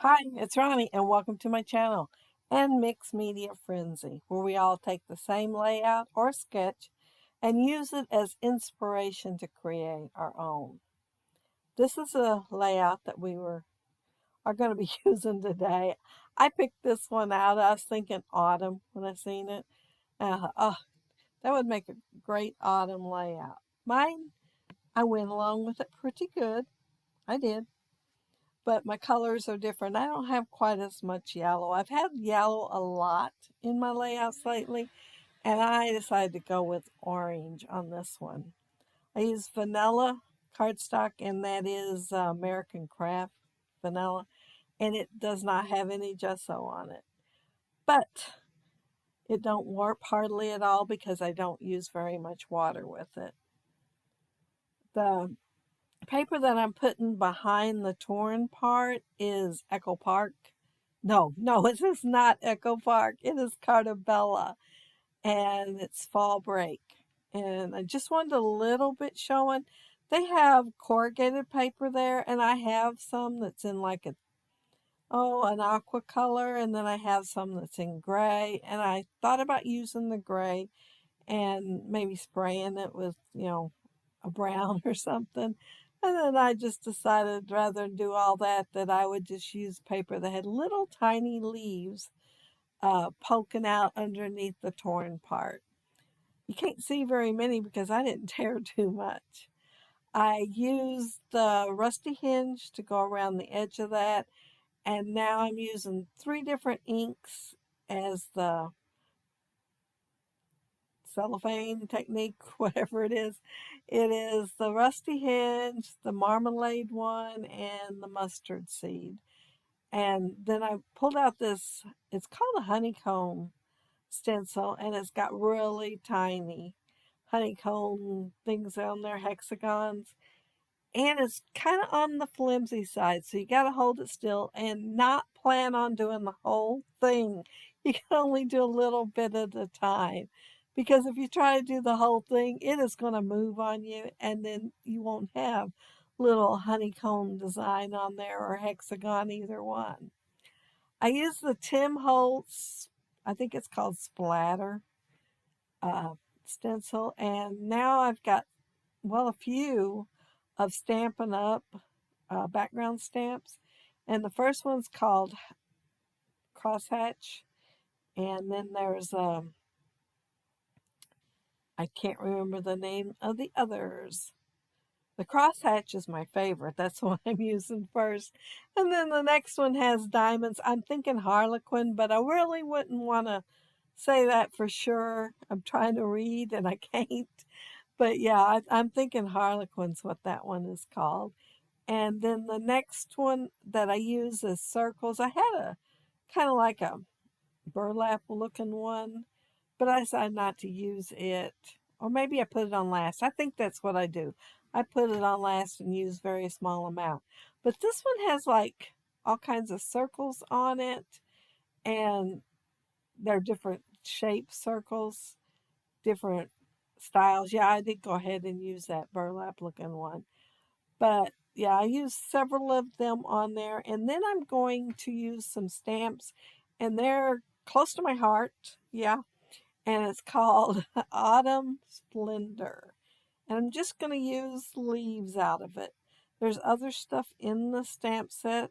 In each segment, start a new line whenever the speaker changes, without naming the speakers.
Hi, it's Ronnie, and welcome to my channel and Mixed Media Frenzy, where we all take the same layout or sketch and use it as inspiration to create our own. This is a layout that are going to be using today. I picked this one out. I was thinking autumn when I seen it. Oh, that would make a great autumn layout. Mine, I went along with it pretty good. I did. But my colors are different. I don't have quite as much yellow. I've had yellow a lot in my layouts lately, and I decided to go with orange on this one. I use vanilla cardstock, and that is American Craft vanilla, and it does not have any gesso on it. But it don't warp hardly at all because I don't use very much water with it. The paper that I'm putting behind the torn part is Echo Park. No, it is not Echo Park. It is Cartabella, and it's Fall Break. And I just wanted a little bit showing. They have corrugated paper there, and I have some that's in like an aqua color, and then I have some that's in gray. And I thought about using the gray and maybe spraying it with, a brown or something. And then I just decided rather than do all that, that I would just use paper that had little tiny leaves poking out underneath the torn part. You can't see very many because I didn't tear too much. I used the rusty hinge to go around the edge of that, and now I'm using 3 different inks as the cellophane technique, whatever it is. It is the rusty hinge, the marmalade one, and the mustard seed. And then I pulled out this, it's called a honeycomb stencil, and it's got really tiny honeycomb things on there, hexagons. And it's kind of on the flimsy side, so you got to hold it still and not plan on doing the whole thing. You can only do a little bit at a time, because if you try to do the whole thing, it is going to move on you, and then you won't have little honeycomb design on there or hexagon, either one. I use the Tim Holtz, I think it's called Splatter uh, stencil, and now I've got, well, a few of Stampin' Up! Background stamps. And the first one's called Crosshatch. And then there's, I can't remember the name of the others. The crosshatch is my favorite. That's what I'm using first. And then the next one has diamonds. I'm thinking Harlequin, but I really wouldn't want to say that for sure. I'm trying to read and I can't. But yeah, I'm thinking Harlequin's what that one is called. And then the next one that I use is circles. I had a kind of like a burlap looking one, but I decided not to use it. Or maybe I put it on last. I think that's what I do. I put it on last and use very small amount. But this one has like all kinds of circles on it, and they're different shaped circles, different styles. Yeah, I did go ahead and use that burlap looking one. But yeah, I used several of them on there. And then I'm going to use some stamps, and they're close to my heart. Yeah. And it's called Autumn Splendor. And I'm just going to use leaves out of it. There's other stuff in the stamp set,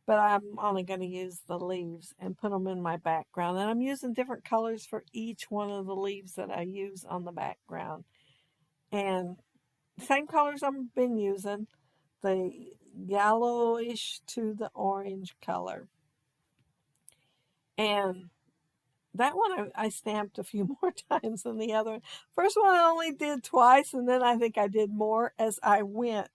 but I'm only going to use the leaves and put them in my background. And I'm using different colors for each one of the leaves that I use on the background. And same colors I've been using, the yellowish to the orange color. And that one I stamped a few more times than the other one. First one I only did twice, and then I think I did more as I went.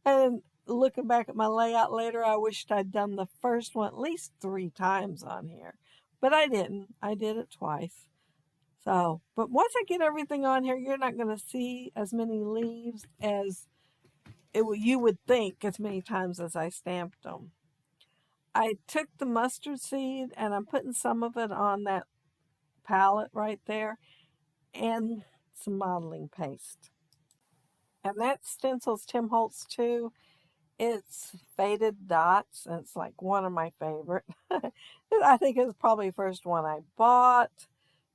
And looking back at my layout later, I wished I'd done the first one at least 3 times on here. But I didn't. I did it twice. So, but once I get everything on here, you're not going to see as many leaves as you would think as many times as I stamped them. I took the mustard seed and I'm putting some of it on that palette right there and some modeling paste. And that stencil's Tim Holtz too. It's Faded Dots, and it's like one of my favorite. I think it's probably the first one I bought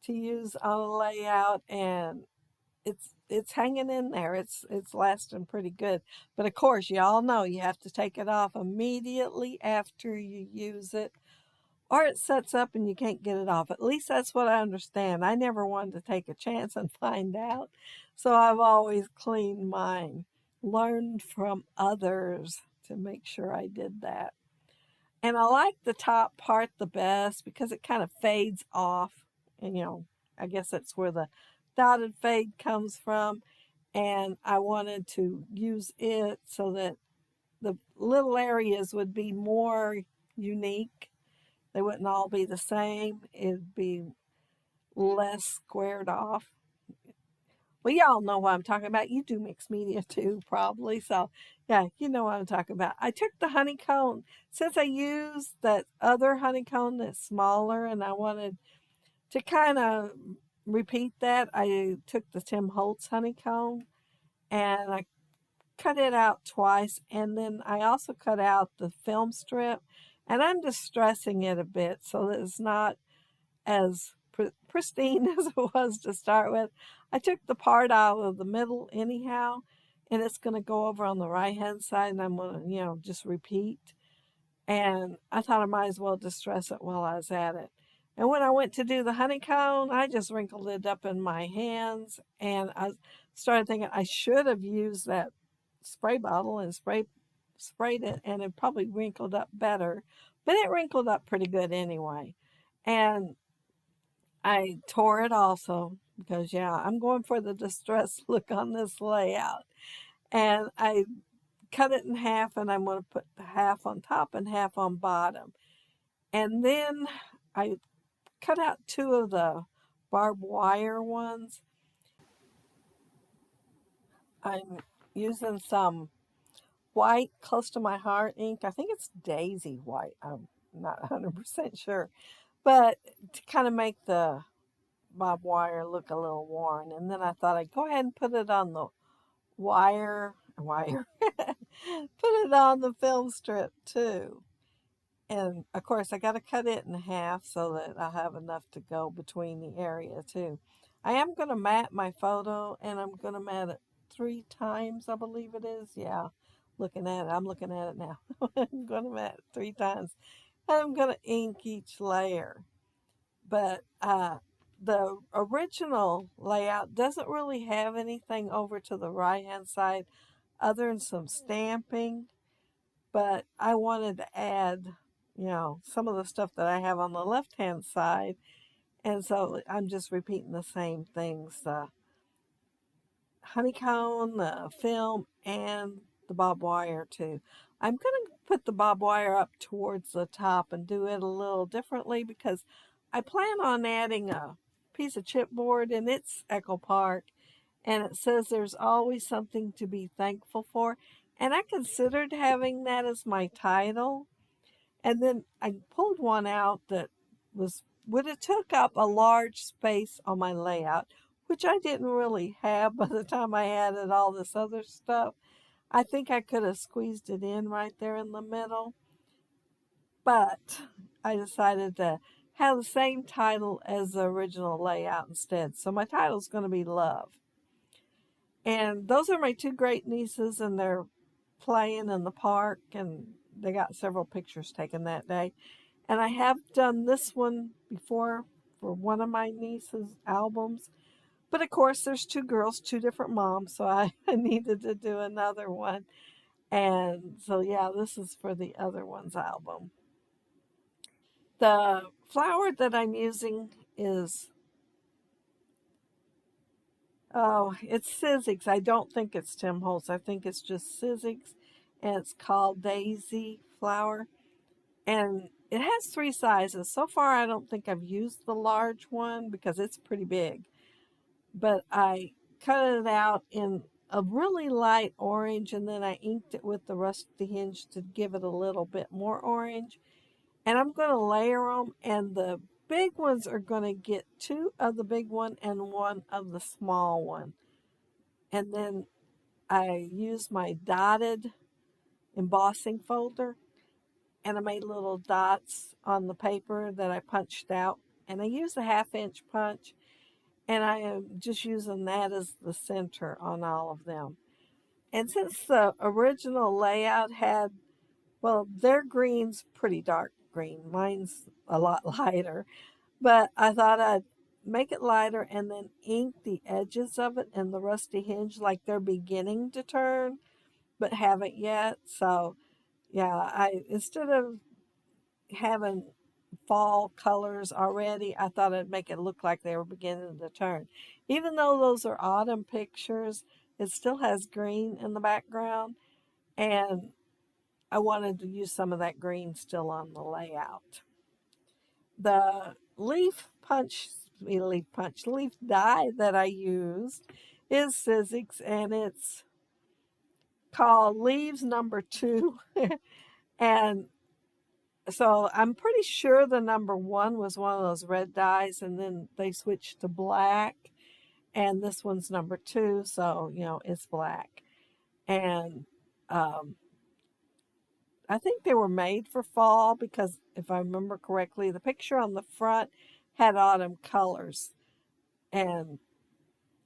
to use on a layout, and it's hanging in there. It's lasting pretty good. But of course, y'all know you have to take it off immediately after you use it, or it sets up and you can't get it off. At least that's what I understand. I never wanted to take a chance and find out, so I've always cleaned mine. Learned from others to make sure I did that. And I like the top part the best because it kind of fades off. And, I guess that's where the dotted fade comes from. And I wanted to use it so that the little areas would be more unique. They wouldn't all be the same. It'd be less squared off. Well, y'all know what I'm talking about. You do mixed media too, probably. So, yeah, you know what I'm talking about. I took the honeycomb, since I used that other honeycomb that's smaller, and I wanted to kind of repeat that. I took the Tim Holtz honeycomb and I cut it out twice, and then I also cut out the film strip, and I'm distressing it a bit so that it's not as pristine as it was to start with. I took the part out of the middle anyhow, and it's going to go over on the right hand side, and I'm going to, just repeat. And I thought I might as well distress it while I was at it. And when I went to do the honeycomb, I just wrinkled it up in my hands, and I started thinking I should have used that spray bottle and sprayed it, and it probably wrinkled up better. But it wrinkled up pretty good anyway. And I tore it also because, yeah, I'm going for the distressed look on this layout. And I cut it in half, and I'm going to put half on top and half on bottom. And then I cut out two of the barbed wire ones. I'm using some white close to my heart ink. I think it's Daisy white. I'm not 100% sure. But to kind of make the barbed wire look a little worn. And then I thought I'd go ahead and put it on the wire, put it on the film strip too. And of course, I got to cut it in half so that I have enough to go between the area too. I am going to mat my photo, and I'm going to mat it 3 times, I believe it is. Yeah, looking at it. I'm looking at it now. I'm going to mat it 3 times. I'm going to ink each layer. But the original layout doesn't really have anything over to the right hand side other than some stamping. But I wanted to add, some of the stuff that I have on the left hand side. And so I'm just repeating the same things, the honeycomb, the film, and the barbed wire too. I'm going to put the barbed wire up towards the top and do it a little differently because I plan on adding a piece of chipboard, and it's Echo Park, and it says there's always something to be thankful for. And I considered having that as my title, and then I pulled one out that would have took up a large space on my layout, which I didn't really have by the time I added all this other stuff. I think I could have squeezed it in right there in the middle, but I decided to have the same title as the original layout instead. So my title is going to be Love. And those are my two great nieces, and they're playing in the park, and they got several pictures taken that day. And I have done this one before for one of my niece's albums. But of course, there's two girls, two different moms, so I needed to do another one. And so, yeah, this is for the other one's album. The flower that I'm using is, oh, it's Sizzix. I don't think it's Tim Holtz. I think it's just Sizzix, and it's called Daisy Flower. And it has 3 sizes. So far, I don't think I've used the large one because it's pretty big. But I cut it out in a really light orange, and then I inked it with the rusty hinge to give it a little bit more orange. And I'm going to layer them, and the big ones are going to get 2 of the big one and 1 of the small one. And then I use my dotted embossing folder, and I made little dots on the paper that I punched out. And I used a 1/2 inch punch, and I am just using that as the center on all of them. And since the original layout had, well, their green's pretty dark green, mine's a lot lighter, but I thought I'd make it lighter and then ink the edges of it and the rusty hinge like they're beginning to turn but haven't yet. So yeah, I instead of having fall colors already, I thought I'd make it look like they were beginning to turn. Even though those are autumn pictures, it still has green in the background, and I wanted to use some of that green still on the layout. The leaf die that I used is Sizzix, and it's called Leaves Number Two. And so I'm pretty sure the number one was one of those red dyes, and then they switched to black. And this one's number two, so it's black. And um, I think they were made for fall because if I remember correctly, the picture on the front had autumn colors. And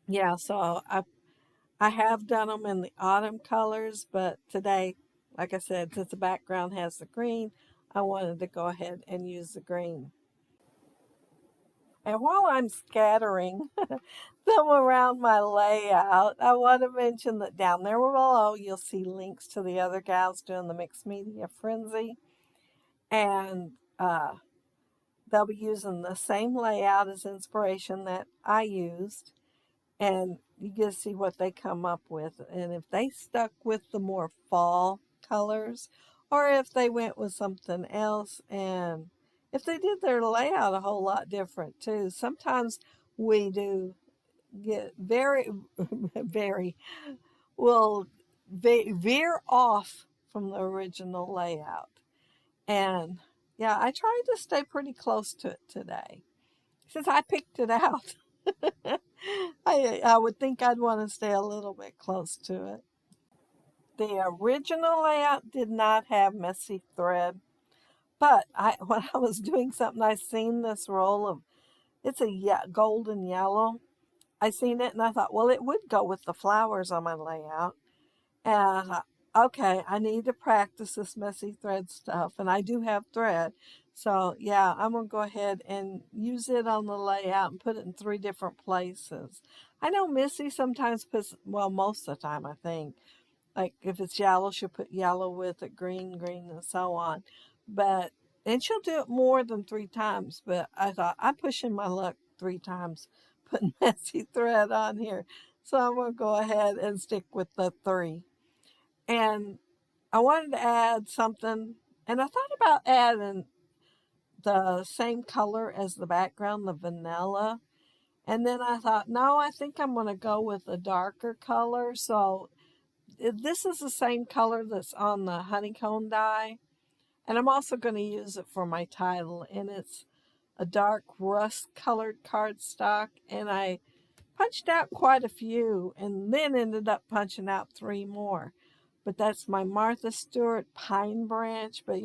yeah, so I have done them in the autumn colors, but today, like I said, since the background has the green, I wanted to go ahead and use the green. And while I'm scattering them around my layout, I want to mention that down there below you'll see links to the other gals doing the Mixed Media Frenzy. And they'll be using the same layout as inspiration that I used. And you get to see what they come up with. And if they stuck with the more fall colors, or if they went with something else, and if they did their layout a whole lot different too. Sometimes we do get very, very, will veer off from the original layout. And yeah, I tried to stay pretty close to it today. Since I picked it out, I would think I'd want to stay a little bit close to it. The original layout did not have messy thread, but when I was doing something, I seen this roll of, it's a golden yellow. I seen it and I thought, well, it would go with the flowers on my layout. And I thought, okay, I need to practice this messy thread stuff. And I do have thread. So yeah, I'm going to go ahead and use it on the layout and put it in 3 different places. I know Missy sometimes puts, well, most of the time, I think, like if it's yellow, she'll put yellow with it, green, green, and so on. But, and she'll do it more than 3 times. But I thought, I'm pushing my luck 3 times putting messy thread on here. So I'm going to go ahead and stick with the 3. And I wanted to add something, and I thought about adding the same color as the background, the vanilla. And then I thought, no, I think I'm going to go with a darker color. So this is the same color that's on the honeycomb die. And I'm also going to use it for my title. And it's a dark rust colored cardstock. And I punched out quite a few and then ended up punching out 3 more. But that's my Martha Stewart pine branch. But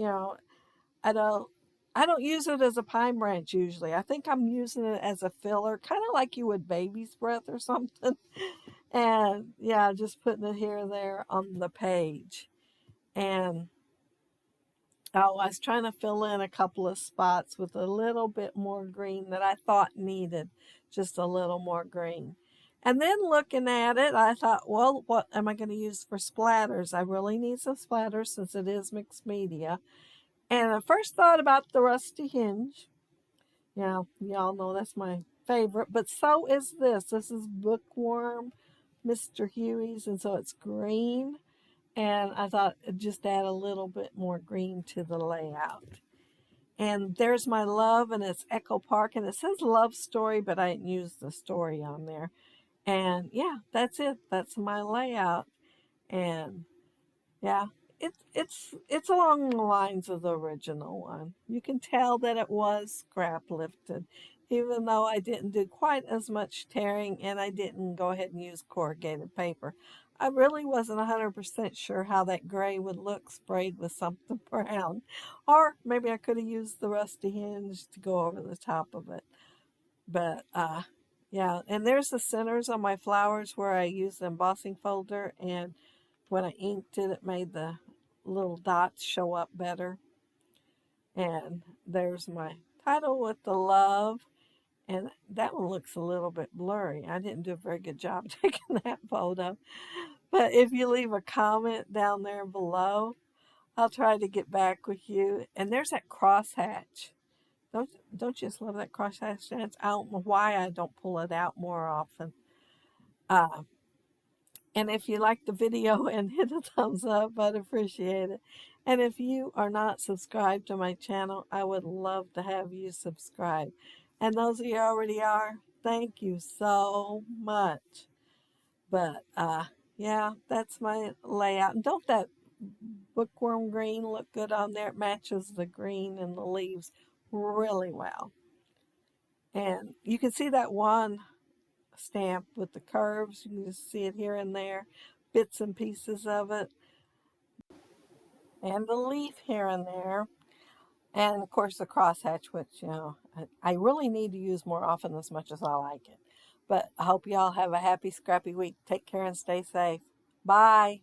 I don't I don't use it as a pine branch usually. I think I'm using it as a filler, kind of like you would baby's breath or something. And yeah, just putting it here and there on the page. And oh, I was trying to fill in a couple of spots with a little bit more green that I thought needed just a little more green. And then looking at it, I thought, well, what am I going to use for splatters? I really need some splatters since it is mixed media. And I first thought about the rusty hinge. Yeah, y'all know that's my favorite, but so is this. This is Bookworm, Mr. Huey's, and so it's green. And I thought it'd just add a little bit more green to the layout. And there's my love, and it's Echo Park, and it says love story, but I didn't use the story on there. And yeah, that's it. That's my layout. And yeah, it's along the lines of the original one. You can tell that it was scrap lifted, even though I didn't do quite as much tearing and I didn't go ahead and use corrugated paper. I really wasn't 100% sure how that gray would look sprayed with something brown. Or maybe I could have used the rusty hinge to go over the top of it. But yeah, and there's the centers on my flowers where I used the embossing folder, and when I inked it, it made the little dots show up better. And there's my title with the love, and that one looks a little bit blurry. I didn't do a very good job taking that photo. But if you leave a comment down there below, I'll try to get back with you. And there's that crosshatch. Don't you just love that crosshatch dance? I don't know why I don't pull it out more often. Uh, and if you like the video and hit a thumbs up, I'd appreciate it. And if you are not subscribed to my channel, I would love to have you subscribe. And those of you already are, thank you so much. But yeah, that's my layout. And don't that bookworm green look good on there? It matches the green and the leaves really well. And you can see that one stamp with the curves. You can just see it here and there, bits and pieces of it, and the leaf here and there. And of course the crosshatch, which, I really need to use more often as much as I like it. But I hope you all have a happy, scrappy week. Take care and stay safe. Bye.